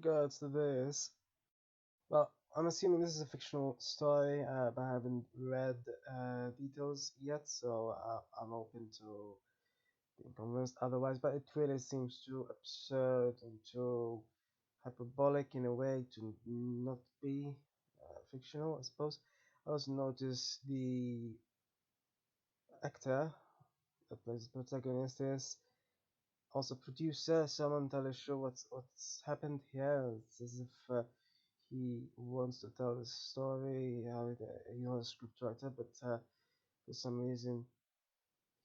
regards to this, well, I'm assuming this is a fictional story, but I haven't read details yet, so I'm open to being convinced otherwise. But it really seems too absurd and too hyperbolic in a way to not be fictional, I suppose. I also noticed the actor that plays the protagonist is also producer, so I'm not entirely sure what's happened here. It's as if he wants to tell the story, he's not a scriptwriter, but for some reason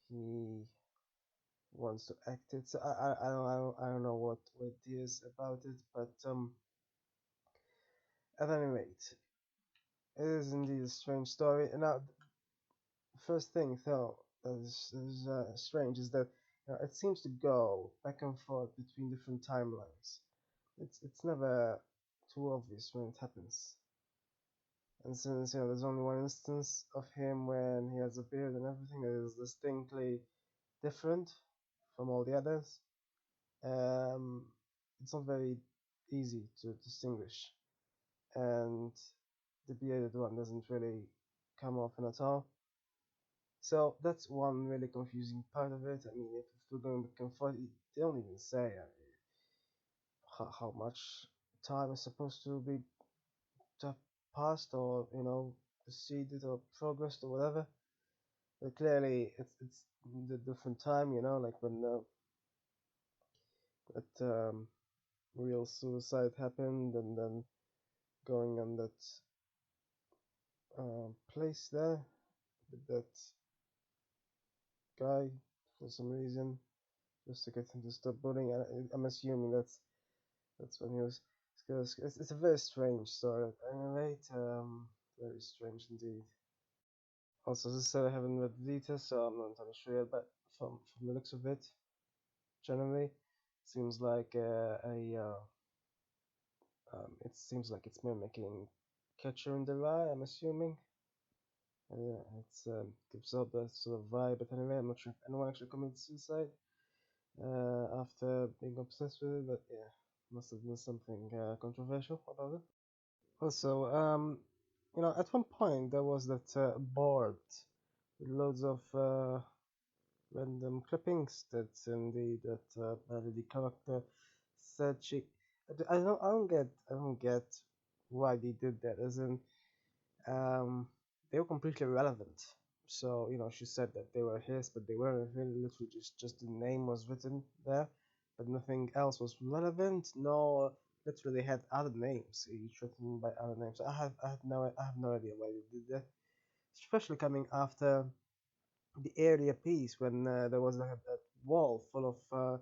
he wants to act it. So I don't know what it is about it, but at any rate, it is indeed a strange story. And now, the first thing though that is strange is that it seems to go back and forth between different timelines. It's never too obvious when it happens. And since there's only one instance of him when he has a beard and everything that is distinctly different from all the others, um, it's not very easy to distinguish. And the bearded one doesn't really come often at all. So that's one really confusing part of it. I mean, if we're going back and forth, they don't even say how much time is supposed to be to have passed, or proceeded or progressed or whatever. But clearly, it's the different time, like when that real suicide happened, and then going on that place there with that guy for some reason, just to get him to stop bullying. I'm assuming that's when he was. It's a very strange story. Anyway, very strange indeed. Also, as I said, I haven't read the details, so I'm not entirely sure yet. But from the looks of it, generally, seems like it seems like it's mimicking Catcher in the Rye. I'm assuming. It gives out that sort of vibe. But anyway, I'm not sure if anyone actually committed suicide after being obsessed with it. But yeah, must have been something controversial about it. Also, at one point there was that board with loads of random clippings that indeed that the character said she. I don't get why they did that. As in, they were completely irrelevant. So she said that they were his, but they weren't really. Literally, just the name was written there, but nothing else was relevant. No, literally, they had other names, each written by other names. I have no idea why they did that, especially coming after the earlier piece when there was that wall full of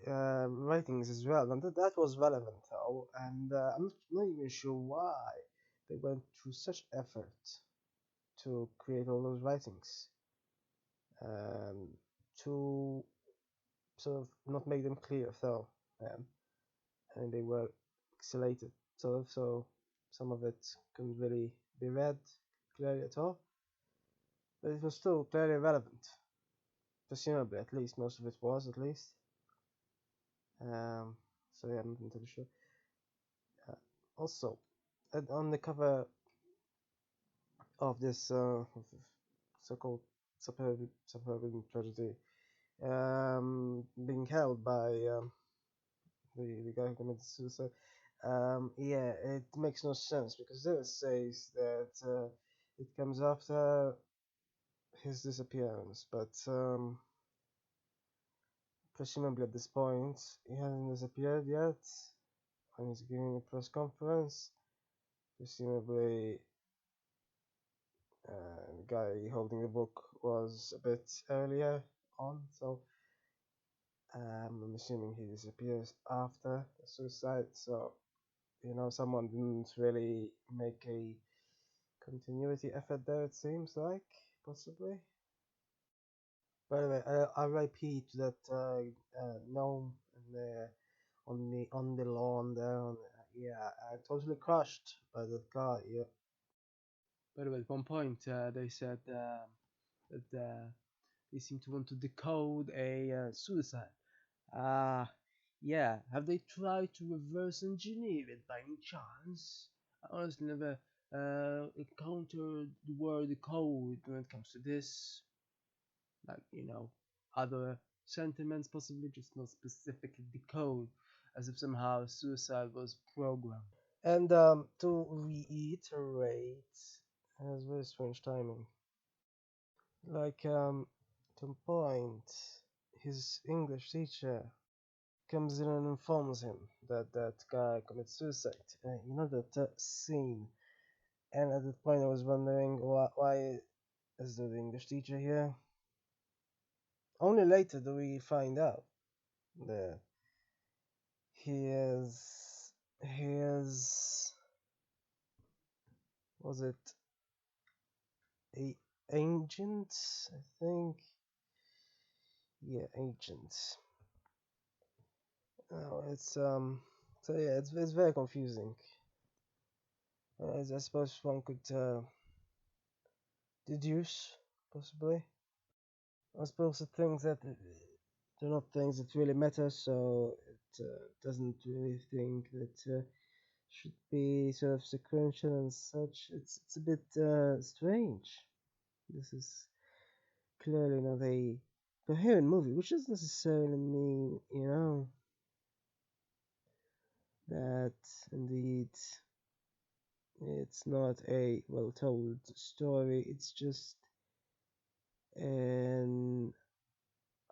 writings as well, and that was relevant though. And I'm not even sure why they went through such effort to create all those writings, um, to sort of not make them clear though, and they were pixelated sort of, so some of it couldn't really be read clearly at all, but it was still clearly relevant. Presumably, at least most of it was, at least. So yeah, I'm not entirely sure. Also, on the cover of this so-called suburban tragedy, being held by the guy who committed suicide, yeah, it makes no sense because there it says that it comes after his disappearance, but presumably at this point he hasn't disappeared yet, and he's giving a press conference. Presumably, the guy holding the book was a bit earlier on, so I'm assuming he disappears after the suicide. So someone didn't really make a continuity effort there. It seems like possibly. By the way, R.I.P. to that gnome on the lawn there. Yeah, totally crushed by that guy. Yeah. By the way, at one point they said that they seem to want to decode a suicide. Yeah, have they tried to reverse engineer it by any chance? I honestly never encountered the word code when it comes to this. Like, other sentiments possibly just not specifically decode, as if somehow suicide was programmed. And to reiterate, it has very strange timing. Like at some point, his English teacher comes in and informs him that that guy commits suicide. That scene. And at that point, I was wondering why is the English teacher here? Only later do we find out that he is was it a agent? I think, yeah, agent. Oh, it's so yeah, it's very confusing. I suppose one could deduce possibly. I suppose the things that they're not things that really matter, so it doesn't really think that should be sort of sequential and such. It's a bit strange. This is clearly not a coherent movie, which doesn't necessarily mean that indeed it's not a well told story. It's just an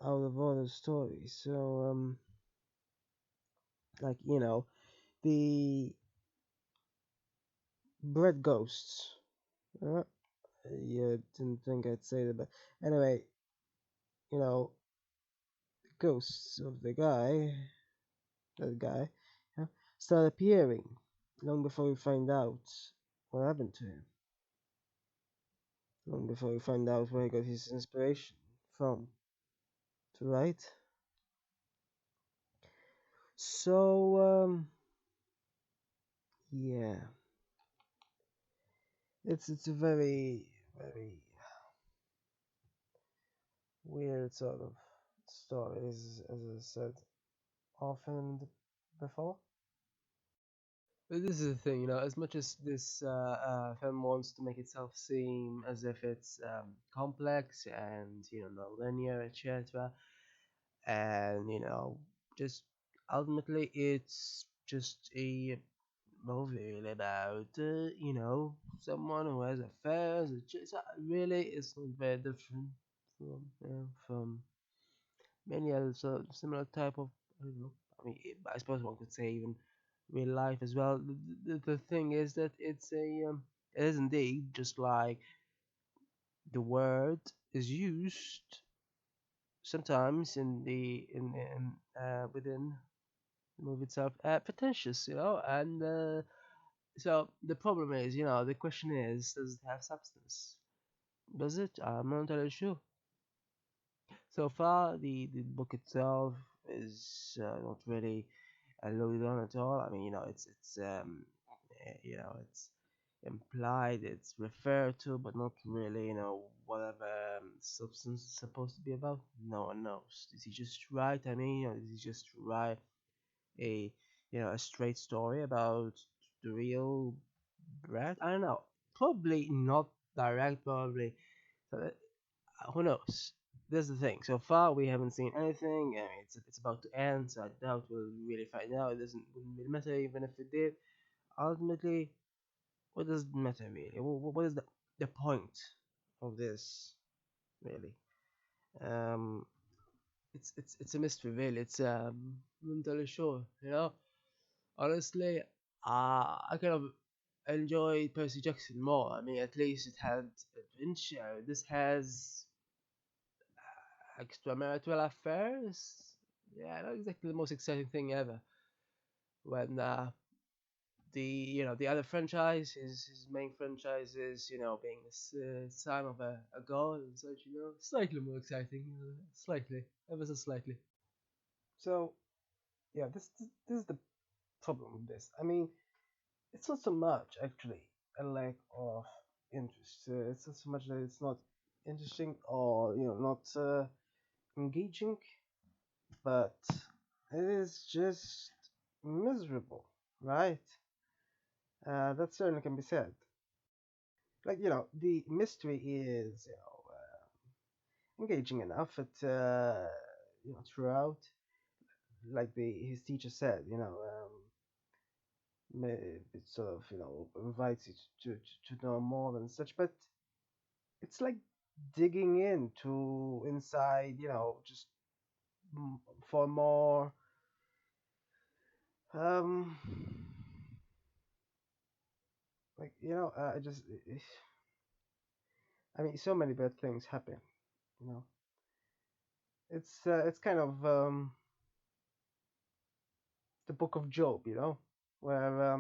out of order story. So like the bread ghosts. Uh, yeah, didn't think I'd say that, but anyway, you know, ghosts of that guy, yeah, start appearing long before we find out what happened to him, long before we find out where he got his inspiration from to write. So, yeah, it's a very weird sort of story, as I said often before. But this is the thing, as much as this film wants to make itself seem as if it's complex and not linear, etc., and just ultimately it's just a movie really about someone who has affairs. Really, it's not very different from many other sort of similar type of, I don't know. I mean, I suppose one could say even real life as well. The thing is that it is indeed just like the word is used sometimes within the movie itself, pretentious, and so the problem is, the question is, does it have substance? Does it? I'm not entirely sure. So far, the book itself is not really loaded on at all. I mean, it's implied, it's referred to, but not really, whatever substance is supposed to be about. No one knows. Did he just write? I mean, did he just write a, a straight story about the real Brad? I don't know. Probably not direct. Probably. So, who knows? That's the thing. So far, we haven't seen anything. I mean, it's about to end, so I doubt we'll really find out. It wouldn't really matter even if it did. Ultimately, what does it matter really? What is the point of this really? Um, it's a mystery really. I'm not entirely sure. Honestly, I kind of enjoy Percy Jackson more. I mean, at least it had adventure. This has extramarital affairs. Yeah, not exactly the most exciting thing ever. When the other franchise, his main franchise is being the son of a god and such. Slightly more exciting. Slightly, ever so slightly. So yeah, this is the problem with this. I mean, it's not so much actually a lack of interest. It's not so much that it's not interesting or not engaging, but it is just miserable, right? That certainly can be said. Like, the mystery is, engaging enough. Throughout, like the his teacher said, it sort of, invites you to know more and such. But it's like digging into inside, just for more. Um, like I just, I mean, so many bad things happen. You know, it's kind of the Book of Job, where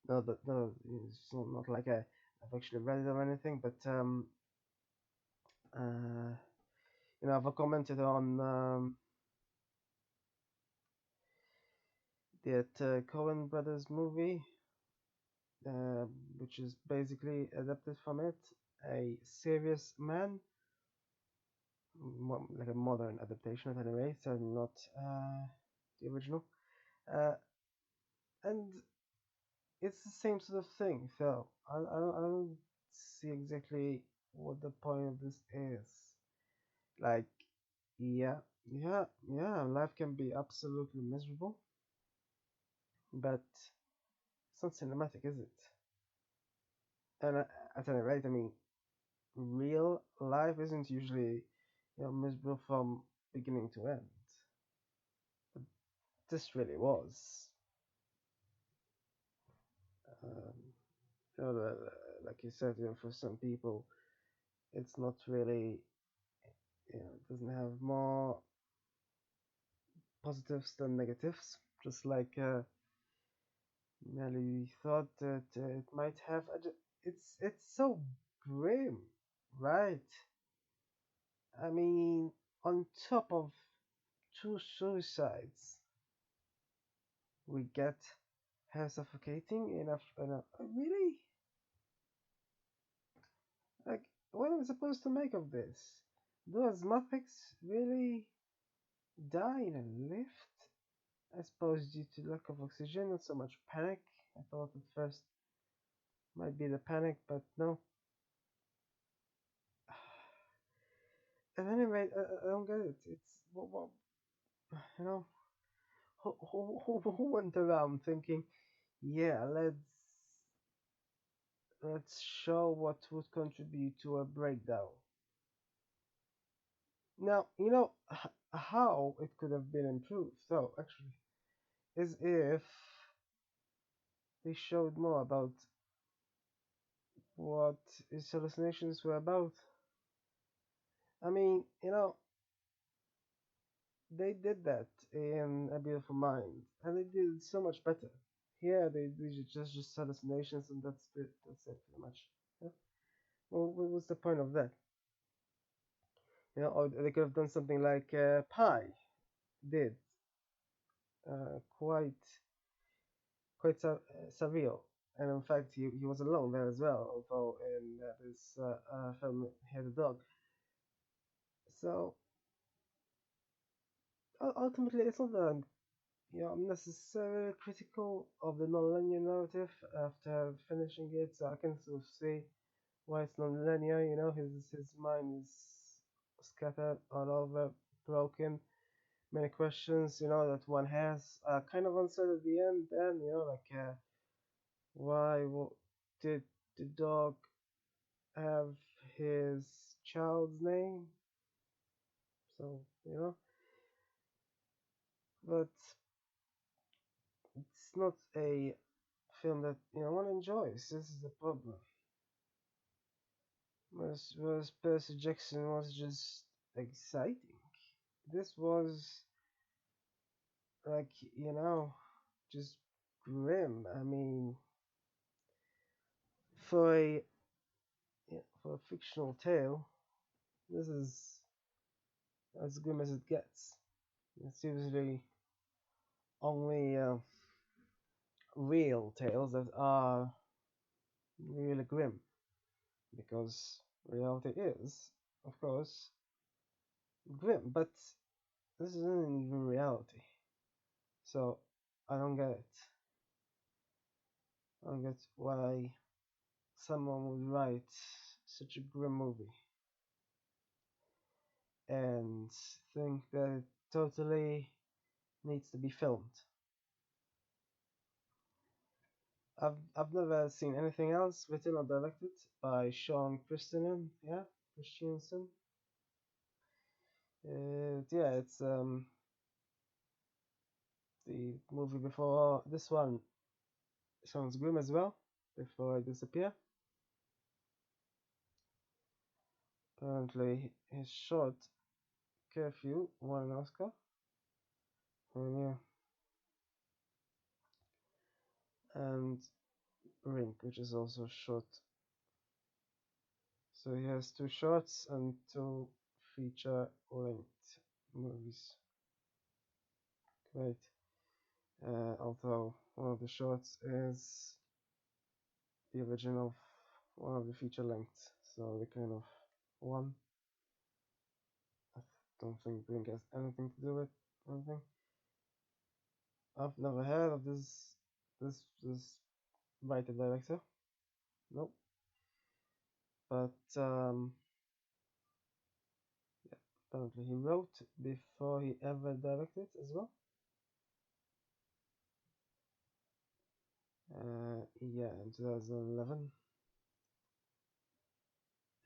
no, it's not like I've actually read it or anything, but uh, I've commented on that Coen Brothers movie, uh, which is basically adapted from it, A Serious Man, like a modern adaptation at any rate, so not the original. Uh, and it's the same sort of thing, so I don't see exactly what the point of this is. Like, yeah, yeah, life can be absolutely miserable, but it's not cinematic, is it? And at any rate, I mean, real life isn't usually, miserable from beginning to end. But this really was. Um, like you said, for some people, it's not really, it doesn't have more positives than negatives. Just like Nelly thought that it might have. It's so grim, right? I mean, on top of two suicides, we get her suffocating in a really, like, what am I supposed to make of this? Do asthmatics really die in a lift? I suppose due to lack of oxygen, not so much panic. I thought at first might be the panic, but no. At any rate, I don't get it. It's what you know. Who went around thinking, yeah, let's show what would contribute to a breakdown. Now, how it could have been improved, though, actually, is if they showed more about what his hallucinations were about. I mean, they did that in A Beautiful Mind, and they did it so much better. Here, they just hallucinations, and that's it. That's it, pretty much. Yeah. Well, what's the point of that? Or they could have done something like Pi did, quite surreal. And in fact, he was alone there as well, although in this film he had a dog. So ultimately, it's not that I'm necessarily critical of the non-linear narrative after finishing it, so I can sort of see why it's non-linear. His mind is scattered all over, broken. Many questions, that one has. Kind of answered at the end. Then, like why did the dog have his child's name? So, but it's not a film that one enjoys. This is the problem. Whereas Percy Jackson was just exciting. This was like just grim. I mean, for a for a fictional tale, this is as grim as it gets. It's usually only real tales that are really grim, because reality is, of course, grim. But this isn't even reality. So I don't get it. I don't get why someone would write such a grim movie and think that it totally needs to be filmed. I've never seen anything else written or directed by Sean Christensen. Yeah, Christensen. Yeah, it's the movie before this one sounds grim as well. Before I disappear. Apparently, his short Curfew won an Oscar. And yeah, and Brink, which is also short. So he has two shorts and two feature-length movies. Great. Although one of the shorts is the original of one of the feature lengths, so they kind of one. I don't think Brink has anything to do with anything. I've never heard of this writer director. Nope. But yeah, apparently he wrote before he ever directed as well. Yeah, in 2011,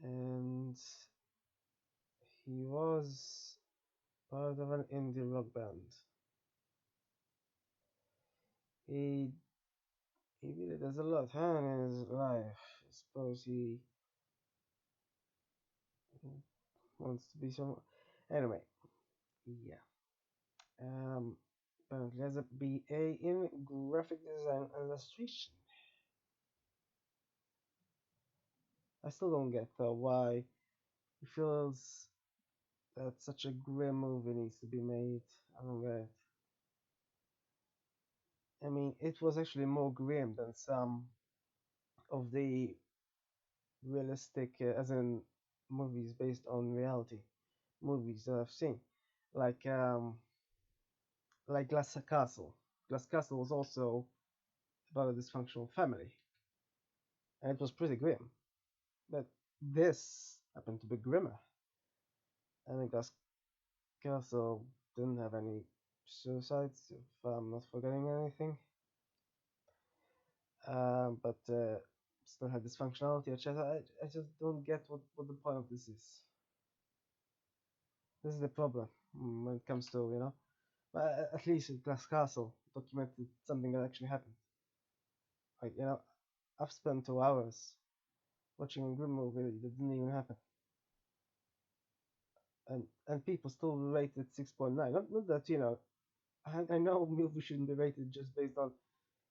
and he was part of an indie rock band. He he really does a lot, huh, in his life. I suppose he wants to be some. Anyway, yeah. Um, apparently has a BA in graphic design and illustration. I still don't get though why he feels that such a grim movie needs to be made. I don't get it. I mean, it was actually more grim than some of the realistic, as in movies based on reality movies that I've seen, like um, like Glass Castle. Glass Castle was also about a dysfunctional family, and it was pretty grim. But this happened to be grimmer, and Glass Castle didn't have any suicides, if I'm not forgetting anything. But still had dysfunctionality, etc. I just don't get what the point of this is. This is the problem when it comes to, at least in Glass Castle documented something that actually happened. Like, I've spent 2 hours watching a grim movie that didn't even happen. And people still rate it 6.9. Not that, I know movies shouldn't be rated just based on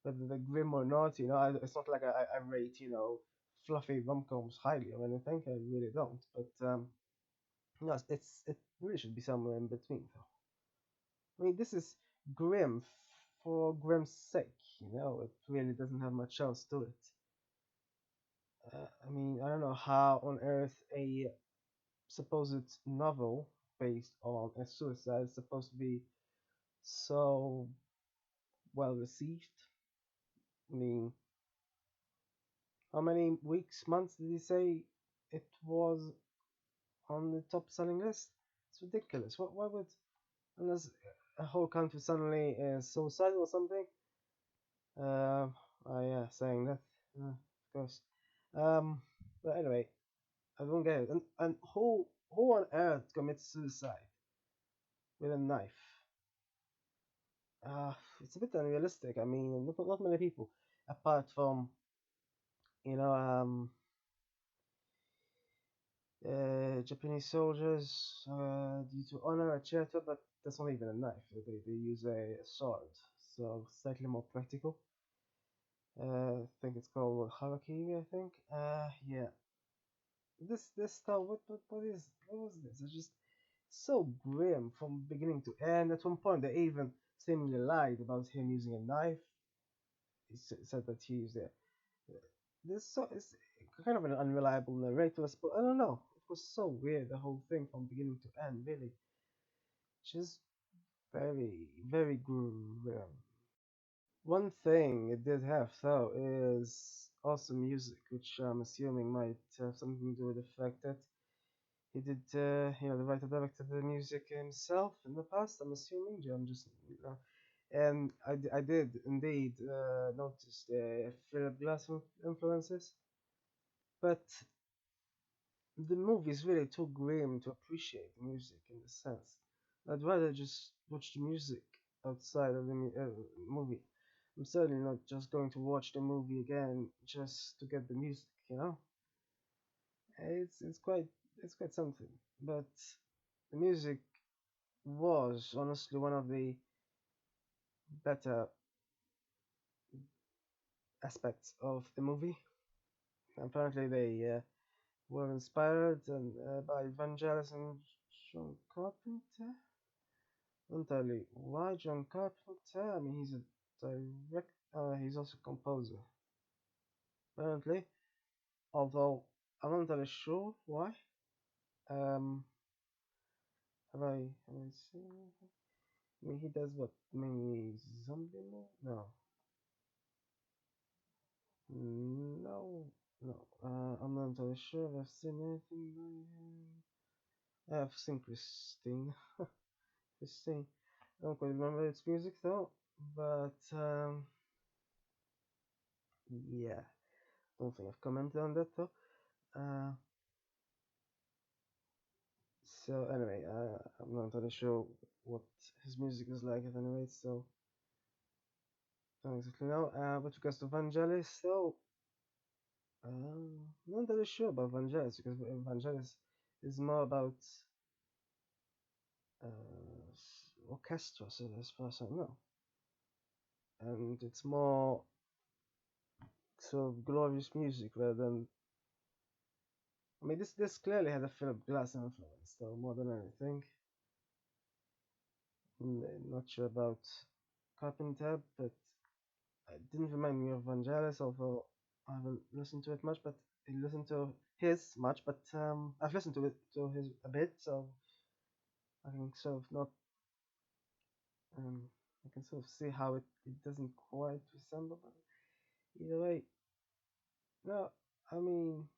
whether they're grim or not. It's not like I rate, fluffy rom-coms highly or anything. I really don't. But, no, it really should be somewhere in between, though. I mean, this is grim for grim's sake. It really doesn't have much else to it. I mean, I don't know how on earth a supposed novel based on a suicide is supposed to be so well received. I mean, how many weeks, months did he say it was on the top selling list? It's ridiculous. Why would, unless a whole country suddenly is suicidal or something? Oh yeah, saying that, of course. But anyway, I don't get it. And who on earth commits suicide with a knife? It's a bit unrealistic. I mean, not many people, apart from you know um Japanese soldiers, due to honor, etc. But that's not even a knife. They use a sword, so slightly more practical. I think it's called harakiri. I think. Yeah. This stuff. What was this? It's just so grim from beginning to end. At one point, they even seemingly lied about him using a knife. He said that he used it. This so it's kind of an unreliable narrator, but I don't know. It was so weird the whole thing from beginning to end. Really, just very grim. One thing it did have though is awesome music, which I'm assuming might have something to do with the fact that he did, the writer directed the music himself in the past. I'm assuming. I'm just, and I did indeed notice the Philip Glass influences, but the movie is really too grim to appreciate the music in the sense. I'd rather just watch the music outside of the movie. I'm certainly not just going to watch the movie again just to get the music, you know. It's quite something. But the music was honestly one of the better aspects of the movie. Apparently, they were inspired by Vangelis and John Carpenter. Not entirely why John Carpenter. I mean, he's a direct. He's also a composer, apparently. Although I'm not entirely sure why. Um, have I seen? I mean, he does what? Mainly zombie movie? No, no, no. I'm not entirely sure if I've seen anything by him. I have seen Christine. Christine. I don't quite remember its music though, but yeah, don't think I've commented on that though. Uh, so anyway, I'm not entirely sure what his music is like at any rate, so don't exactly know. With regards to Vangelis, though, not entirely sure about Vangelis because Vangelis is more about orchestra, so as far as I know, and it's more sort of glorious music rather than. I mean, this clearly had a Philip Glass influence, though, more than anything. Not sure about Carpenter, but it didn't remind me of Vangelis, although I haven't listened to it much. But I listened to his much, but I've listened to his a bit, so I can sort of not um, I can sort of see how it doesn't quite resemble. But either way, no, I mean,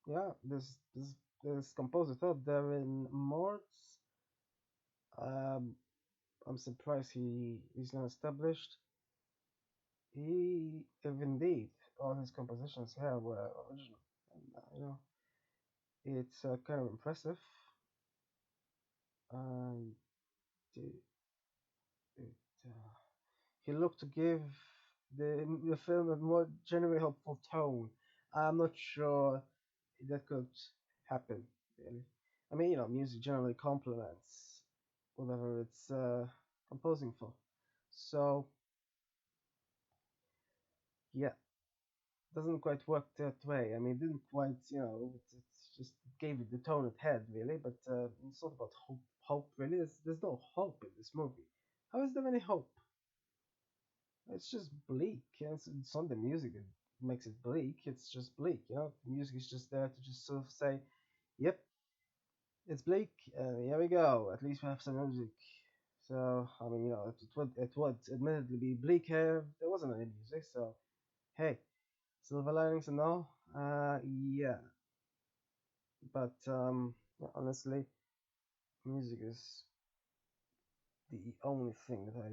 yeah, this composer thought Darren Mortz. Um, I'm surprised he's not established. If indeed all his compositions here were original, and it's kind of impressive. And it, it, he looked to give the film a more genuinely hopeful tone. I'm not sure that could happen. Really, I mean, music generally complements whatever it's composing for. So yeah, doesn't quite work that way. I mean, it didn't quite, it's just gave it the tone it had, really. But it's not about hope. Hope, really. There's no hope in this movie. How is there any hope? It's just bleak. It's not the music that makes it bleak. It's just bleak. The music is just there to just sort of say, "Yep, it's bleak. Here we go. At least we have some music." So I mean, it would admittedly be bleak here. There wasn't any music, so hey, silver linings and all. Yeah, but honestly, music is the only thing that I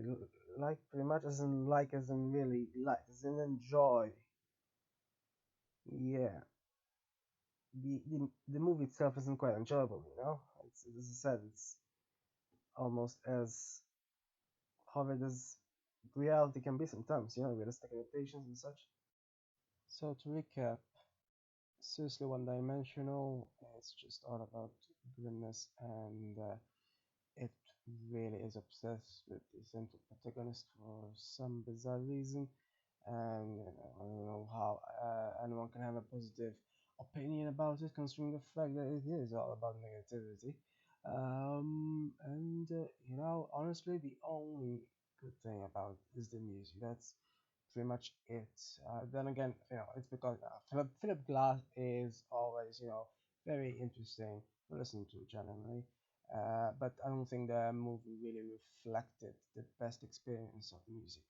like pretty much, as in really like, as in enjoy. Yeah, the movie itself isn't quite enjoyable. It's, as I said, it's almost as horrid as reality can be sometimes. Realistic adaptations and such. So to recap, seriously one-dimensional. It's just all about grimness and it really is obsessed with the central protagonist for some bizarre reason, and I don't know how anyone can have a positive opinion about it, considering the fact that it is all about negativity. And honestly, the only good thing about it is the music. That's pretty much it. Then again, it's because Philip Glass is always, very interesting to listen to generally. but I don't think the movie really reflected the best experience of music.